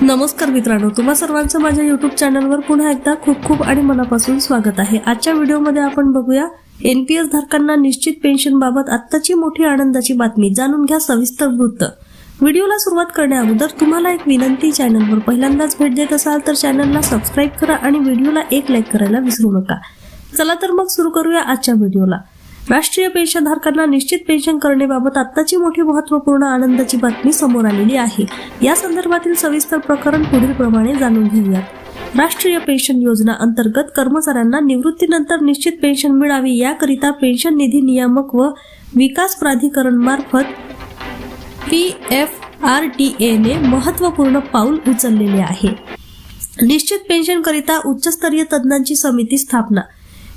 नमस्कार मित्रांनो, तुम्हा सर्वांचं माझ्या YouTube चॅनलवर पुन्हा एकदा खूप खूप आणि मनापासून स्वागत आहे। आजच्या व्हिडिओमध्ये आपण बघूया NPS धारकांना निश्चित पेन्शन बाबत आत्ताची मोठी आनंदाची बातमी। जाणून घ्या सविस्तर वृत्त। व्हिडिओला सुरुवात करण्याअगोदर तुम्हाला एक विनंती, चॅनलवर पहिल्यांदाच भेट देत असाल तर चॅनलला सबस्क्राइब करा आणि व्हिडिओला एक लाईक करायला विसरू नका। चला तर मग सुरू करूया आजच्या व्हिडिओला। राष्ट्रीय पेन्शन धारकांना निश्चित पेन्शन करण्याबाबत आत्ताची मोठी महत्त्वपूर्ण आनंदाची बातमी समोर आलेली आहे। या संदर्भातील सविस्तर प्रकरण पुढील प्रमाणे जाणून घेऊयात। राष्ट्रीय पेन्शन योजना अंतर्गत कर्मचाऱ्यांना निवृत्तीनंतर निश्चित पेन्शन मिळावी याकरिता पेन्शन निधी नियामक व विकास प्राधिकरण मार्फत PFRDA ने महत्त्वपूर्ण पाऊल उचललेले आहे। निश्चित पेन्शन करिता उच्चस्तरीय तज्ञांची समिती स्थापना।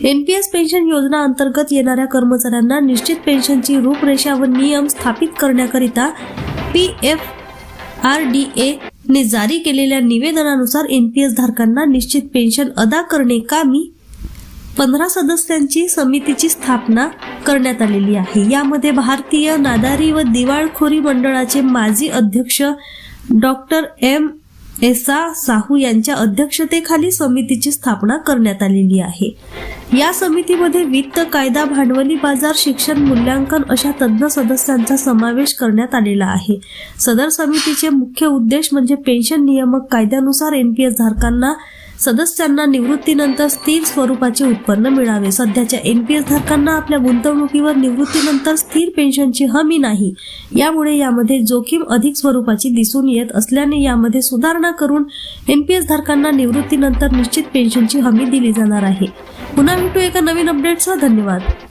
NPS पेन्शन योजना अंतर्गत येणाऱ्या कर्मचाऱ्यांना निश्चित पेन्शनची रूपरेषा व नियम स्थापित करण्याकरिता PFRDA ने जारी केलेल्या निवेदनानुसार NPS धारकांना निश्चित पेन्शन अदा करणे कामी 15 सदस्यांची समितीची स्थापना करण्यात आलेली आहे। यामध्ये भारतीय नादारी व दिवाळखोरी मंडळाचे माजी अध्यक्ष डॉक्टर एसा साहू यांच्या अध्यक्षतेखाली समितीची स्थापना करण्यात आलेली आहे। या समितीमध्ये वित्त, कायदा, भांडवली बाजार, शिक्षण, मूल्यांकन अशा तज्ञ सदस्यांचा समावेश करण्यात आलेला आहे। सदर समितीचे मुख्य उद्देश म्हणजे पेन्शन नियामक कायद्यानुसार NPS धारकांना सदस्यांना निवृत्तीनंतर स्थिर स्वरूपाचे उत्पन्न मिळावे। सध्याच्या NPS धारकांना आपल्या गुंतवणुकीवर निवृत्तीनंतर स्थिर पेन्शनची हमी नाही, यामुळे यामध्ये जोखीम अधिक स्वरूपाची दिसून येत असल्याने यामध्ये सुधारणा करून NPS धारकांना निवृत्तीनंतर निश्चित पेन्शनची हमी दिली जाणार आहे। पुन्हा भेटू एका नवीन अपडेटसह। धन्यवाद।